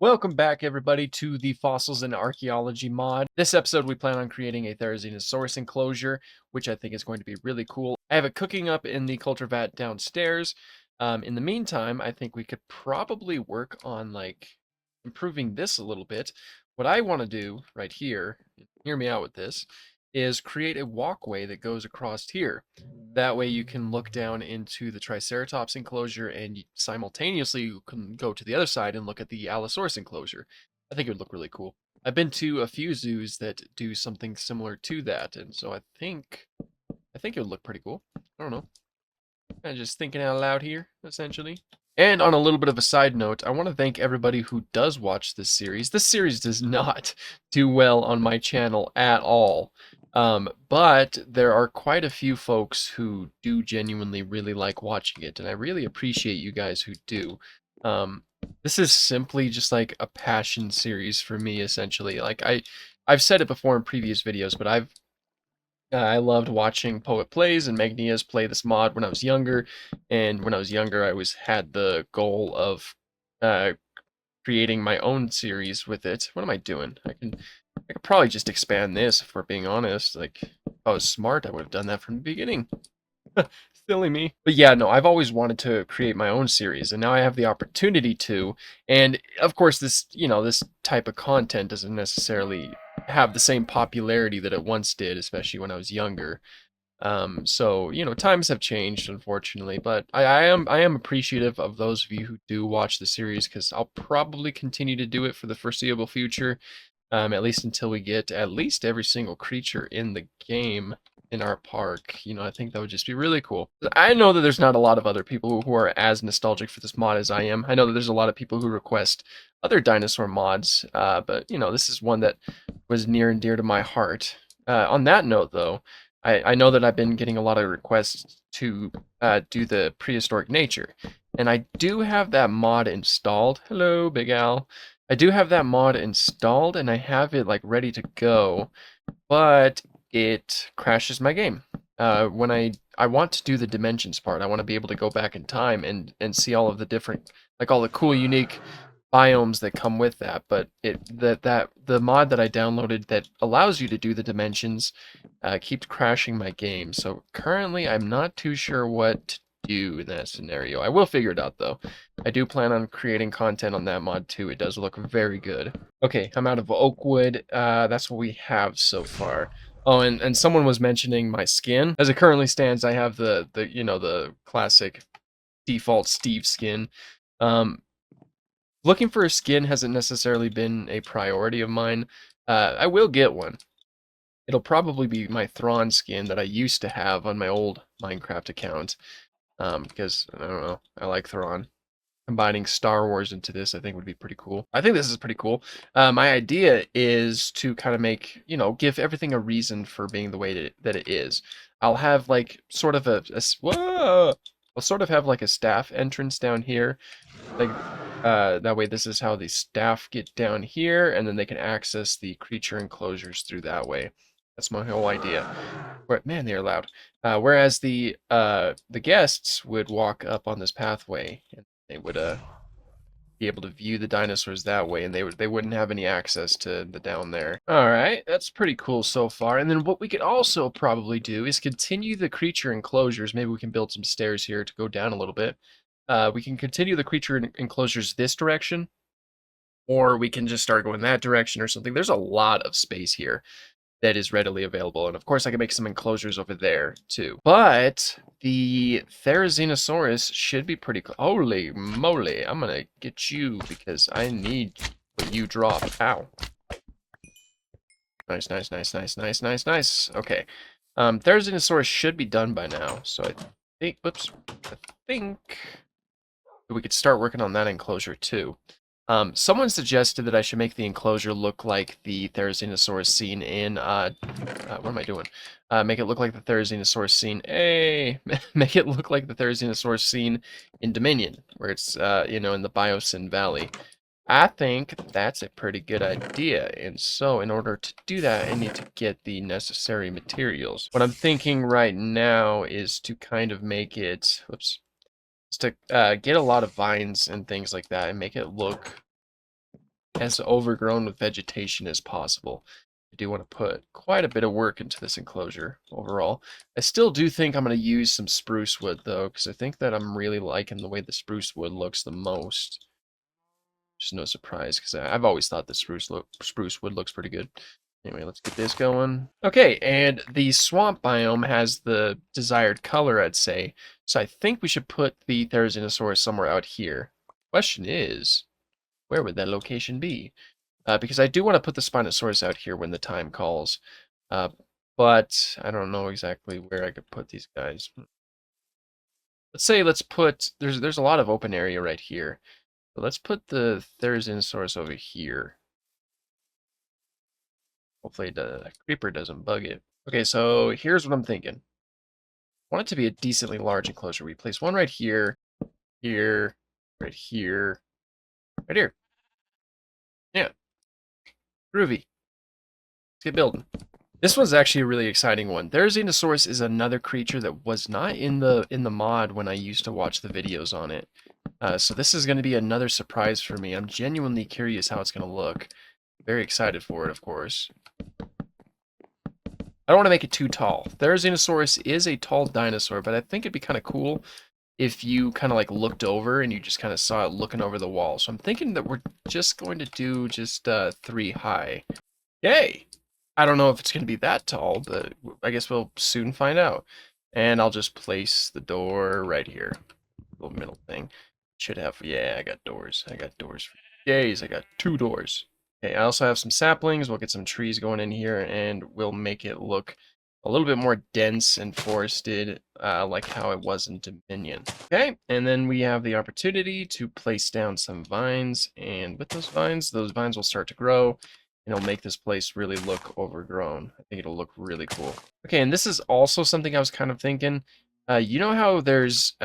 Welcome back, everybody, to the Fossils and Archaeology mod. This episode, we plan on creating a THERIZINOSAURUS enclosure, which I think is going to be really cool. I have it cooking up in the culture vat downstairs. In the meantime, I think we could probably work on, improving this a little bit. What I want to do right here, hear me out with this, is create a walkway that goes across here. That way you can look down into the Triceratops enclosure and simultaneously you can go to the other side and look at the Allosaurus enclosure. I think it would look really cool. I've been to a few zoos that do something similar to that, and so I think it would look pretty cool. I don't know. I'm just thinking out loud here, essentially. And on a little bit of a side note, I want to thank everybody who does watch this series. This series does not do well on my channel at all. But there are quite a few folks who do genuinely really like watching it, and I really appreciate you guys who do. This is simply just like a passion series for me, essentially. I've said it before in previous videos, but I loved watching Poet Plays and Magnias play this mod when I was younger, and when I was younger, I always had the goal of uh, creating my own series with it. What am I doing? I could probably just expand this if we're being honest. Like, if I was smart, I would have done that from the beginning. Silly me. But yeah, no, I've always wanted to create my own series, and now I have the opportunity to. And of course, this type of content doesn't necessarily have the same popularity that it once did, especially when I was younger. So times have changed, unfortunately, but I am appreciative of those of you who do watch the series because I'll probably continue to do it for the foreseeable future, at least until we get at least every single creature in the game in our park. I think that would just be really cool. I know that there's not a lot of other people who are as nostalgic for this mod as I am. I know that there's a lot of people who request other dinosaur mods, but this is one that was near and dear to my heart. On that note, though, I know that I've been getting a lot of requests to do the prehistoric nature, and I do have that mod installed. Hello, Big Al. I do have that mod installed, and I have it ready to go, but it crashes my game. When I want to do the dimensions part, I want to be able to go back in time and see all of the different, all the cool, unique biomes that come with that. But the mod that I downloaded that allows you to do the dimensions keeps crashing my game. So currently, I'm not too sure what to do in that scenario. I will figure it out though. I do plan on creating content on that mod too. It does look very good. Okay, I'm out of oak wood. That's what we have so far. Oh, and someone was mentioning my skin. As it currently stands, I have the classic default Steve skin. Um, Looking for a skin hasn't necessarily been a priority of mine. I will get one. It'll probably be my Thrawn skin that I used to have on my old Minecraft account. Because, I don't know, I like Thrawn. Combining Star Wars into this, I think would be pretty cool. I think this is pretty cool. My idea is to kind of give everything a reason for being the way that it is. I'll have sort of whoa! I'll sort of have a staff entrance down here. That way this is how the staff get down here, and then they can access the creature enclosures through that way. That's my whole idea. Man, they are loud. Whereas the guests would walk up on this pathway, and they would be able to view the dinosaurs that way, and they wouldn't have any access to the down there. All right, that's pretty cool so far. And then what we could also probably do is continue the creature enclosures. Maybe we can build some stairs here to go down a little bit. We can continue the creature enclosures this direction, or we can just start going that direction or something. There's a lot of space here that is readily available. And of course, I can make some enclosures over there too. But the THERIZINOSAURUS should be pretty cool. Holy moly, I'm gonna get you because I need what you drop. Ow. Nice, nice, nice, nice, nice, nice, nice. Okay. THERIZINOSAURUS should be done by now. So I think, whoops, I think we could start working on that enclosure too. Someone suggested that I should make the enclosure look like the THERIZINOSAURUS scene in, what am I doing? Make it look like the THERIZINOSAURUS scene, make it look like the THERIZINOSAURUS scene in Dominion, where it's, in the Biosyn Valley. I think that's a pretty good idea, and so in order to do that, I need to get the necessary materials. What I'm thinking right now is to kind of make it, is to get a lot of vines and things like that and make it look as overgrown with vegetation as possible. I do want to put quite a bit of work into this enclosure overall. I still do think I'm going to use some spruce wood though, because I think that I'm really liking the way the spruce wood looks the most. Just no surprise, because I've always thought the spruce wood looks pretty good. Anyway, let's get this going. Okay, and the swamp biome has the desired color, I'd say. So I think we should put the Therizinosaurus somewhere out here. Question is, where would that location be? Because I do want to put the Spinosaurus out here when the time calls. But I don't know exactly where I could put these guys. Let's put, there's a lot of open area right here. So let's put the Therizinosaurus over here. Hopefully the creeper doesn't bug it. Okay, so here's what I'm thinking. I want it to be a decently large enclosure. We place one right here, here, right here, right here. Yeah, groovy. Let's get building. This one's actually a really exciting one. Therizinosaurus is another creature that was not in the mod when I used to watch the videos on it. So this is going to be another surprise for me. I'm genuinely curious how it's going to look. Very excited for it, of course. I don't want to make it too tall. Therizinosaurus is a tall dinosaur, but I think it'd be kind of cool if you kind of like looked over and you just kind of saw it looking over the wall. So I'm thinking that we're just going to do just 3 high. Yay! I don't know if it's going to be that tall, but I guess we'll soon find out. And I'll just place the door right here. Little middle thing. Should have, yeah, I got doors. I got doors for days. I got 2 doors. Okay, I also have some saplings. We'll get some trees going in here, and we'll make it look a little bit more dense and forested, like how it was in Dominion. Okay, and then we have the opportunity to place down some vines, and with those vines will start to grow, and it'll make this place really look overgrown. I think it'll look really cool. Okay, and this is also something I was kind of thinking. You know how there's,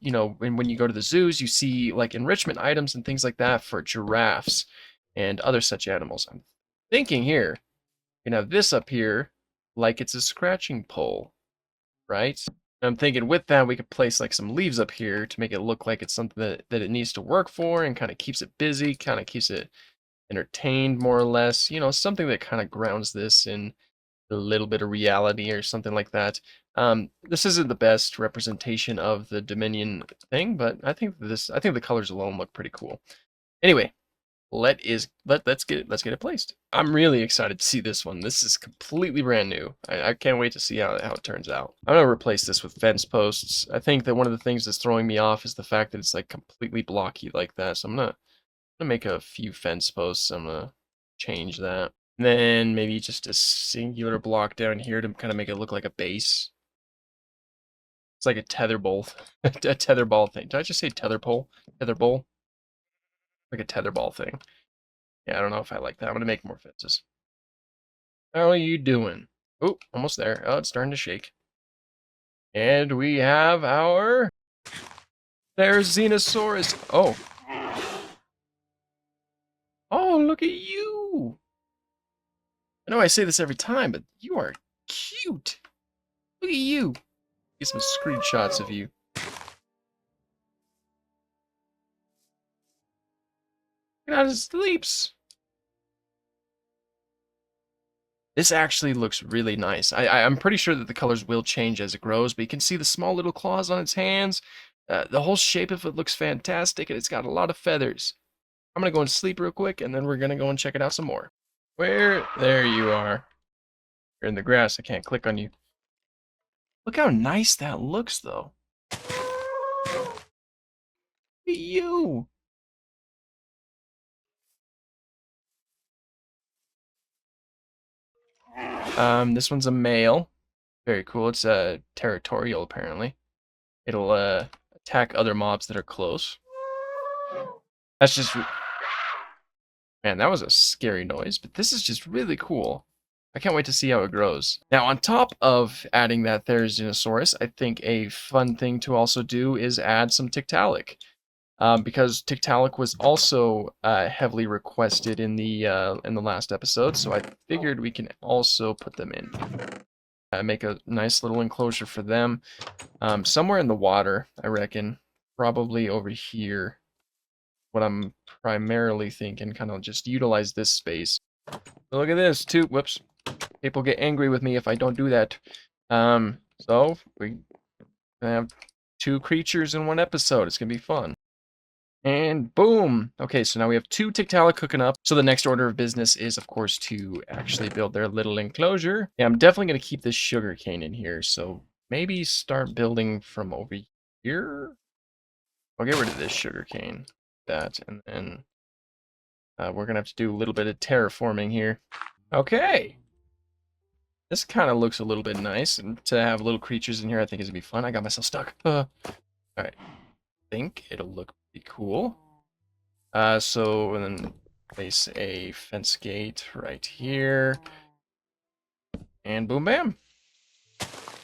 you know, when you go to the zoos, you see like enrichment items and things like that for giraffes and other such animals. I'm thinking here, you can have this up here like it's a scratching pole, right? And I'm thinking with that, we could place like some leaves up here to make it look like it's something that it needs to work for and kind of keeps it busy, kind of keeps it entertained more or less, you know, something that kind of grounds this in a little bit of reality or something like that. This isn't the best representation of the Dominion thing, but I think the colors alone look pretty cool. Anyway, let's get it placed. I'm really excited to see this one. This is completely brand new. I can't wait to see how it turns out. I'm gonna replace this with fence posts. I think that one of the things that's throwing me off is the fact that it's like completely blocky like that. So I'm gonna make a few fence posts. I'm gonna change that. And then maybe just a singular block down here to kind of make it look like a base. It's like a tether ball, a tether ball thing. Did I just say tether pole? Tether bowl? Like a tether ball thing. Yeah, I don't know if I like that. I'm gonna make more fences. How are you doing? Oh, almost there. Oh, it's starting to shake. And we have our Therizinosaurus. Oh. Oh, look at you. I know I say this every time, but you are cute. Look at you. Get some screenshots of you. Look at how it sleeps. This actually looks really nice. I'm pretty sure that the colors will change as it grows, but you can see the small little claws on its hands. The whole shape of it looks fantastic, and it's got a lot of feathers. I'm going to go and sleep real quick, and then we're going to go and check it out some more. There you are. You're in the grass. I can't click on you. Look how nice that looks, though. Look at you. This one's a male. Very cool. It's territorial, apparently. It'll attack other mobs that are close. That's just... Man, that was a scary noise, but this is just really cool. I can't wait to see how it grows. Now, on top of adding that Therizinosaurus, I think a fun thing to also do is add some Tiktaalik. Because Tiktaalik was also heavily requested in the last episode, so I figured we can also put them in. Make a nice little enclosure for them. Somewhere in the water, I reckon. Probably over here. what I'm primarily thinking. Kind of just utilize this space. Look at this, too. Whoops. People get angry with me if I don't do that. So we have 2 creatures in 1 episode. It's gonna be fun. And boom. Okay, so now we have 2 Tiktaalik cooking up. So the next order of business is, of course, to actually build their little enclosure. Yeah, I'm definitely gonna keep this sugar cane in here. So maybe start building from over here. I'll get rid of this sugar cane. That, and then we're gonna have to do a little bit of terraforming here. Okay. This kind of looks a little bit nice, and to have little creatures in here, I think is gonna be fun. I got myself stuck. All right, I think it'll look pretty cool. So and then place a fence gate right here, and boom, bam.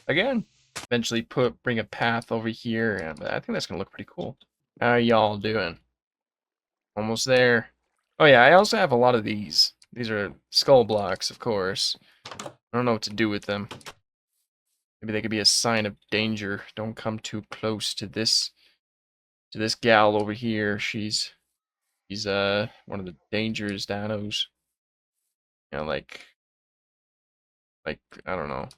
Again, eventually bring a path over here, and I think that's gonna look pretty cool. How y'all doing? Almost there. Oh yeah, I also have a lot of these. These are skull blocks, of course. I don't know what to do with them. Maybe they could be a sign of danger. Don't come too close to this gal over here. She's one of the dangerous dinos. You know, like I don't know.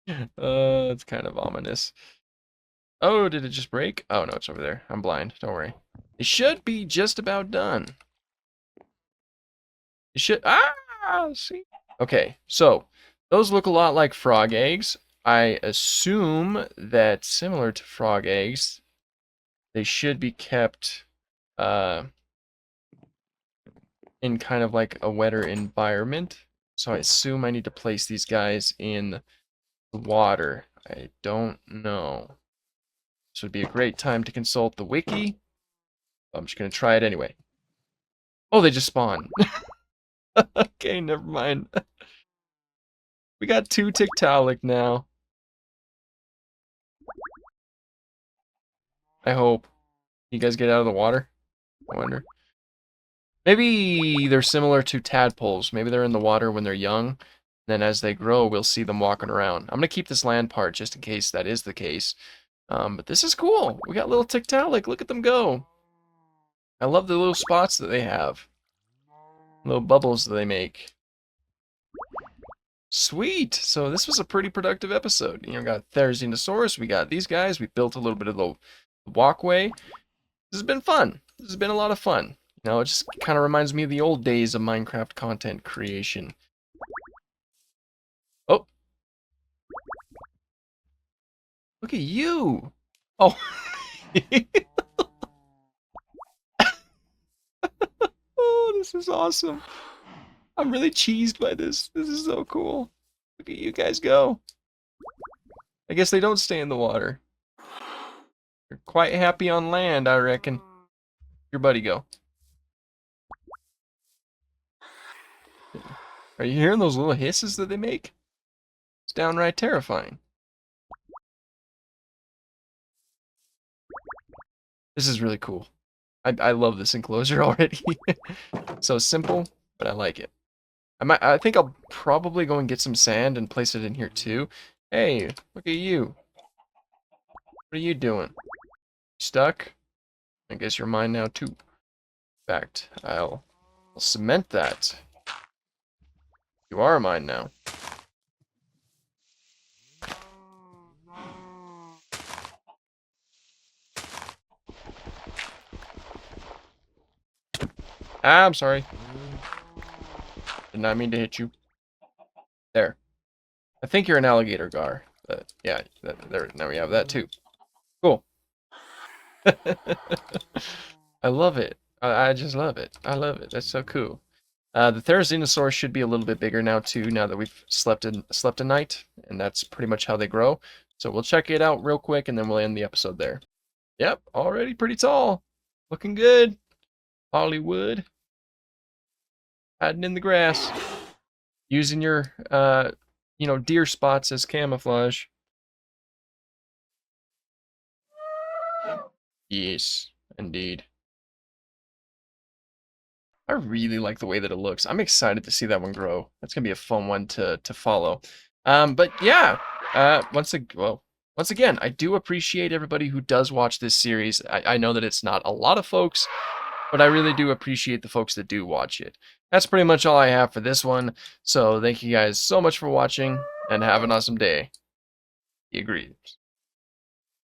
It's kind of ominous. Oh, did it just break? Oh no, it's over there. I'm blind. Don't worry. It should be just about done. It should. See. Okay, so those look a lot like frog eggs. I assume that similar to frog eggs, they should be kept in kind of like a wetter environment. So I assume I need to place these guys in the water. I don't know. This would be a great time to consult the wiki. I'm just going to try it anyway. Oh, they just spawned. Okay, never mind. We got 2 Tiktaalik now. I hope. You guys get out of the water? I wonder. Maybe they're similar to tadpoles. Maybe they're in the water when they're young. Then as they grow, we'll see them walking around. I'm going to keep this land part just in case that is the case. But this is cool. We got little Tiktaalik. Look at them go. I love the little spots that they have. Little bubbles that they make. Sweet. So this was a pretty productive episode. You know, we got THERIZINOSAURUS. We got these guys. We built a little bit of the walkway. This has been fun. This has been a lot of fun. You know, it just kind of reminds me of the old days of Minecraft content creation. Oh. Look at you. Oh. Oh, this is awesome. I'm really cheesed by this. This is so cool. Look at you guys go. I guess they don't stay in the water. They're quite happy on land, I reckon. Your buddy go. Are you hearing those little hisses that they make? It's downright terrifying. This is really cool. I love this enclosure already. So simple, but I like it. I think I'll probably go and get some sand and place it in here too. Hey, look at you. What are you doing? Stuck? I guess you're mine now too. In fact, I'll cement that. You are mine now. Ah, I'm sorry. Did not mean to hit you. There. I think you're an alligator gar. Yeah, there. Now we have that too. Cool. I love it. I just love it. I love it. That's so cool. The THERIZINOSAURUS should be a little bit bigger now too. Now that we've slept a night, and that's pretty much how they grow. So we'll check it out real quick, and then we'll end the episode there. Yep, already pretty tall. Looking good. Hollywood. Hiding in the grass. Using your, deer spots as camouflage. Yes, indeed. I really like the way that it looks. I'm excited to see that one grow. That's gonna be a fun one to follow. But yeah, well, Once again, I do appreciate everybody who does watch this series. I know that it's not a lot of folks, but I really do appreciate the folks that do watch it. That's pretty much all I have for this one. So thank you guys so much for watching and have an awesome day. You agree.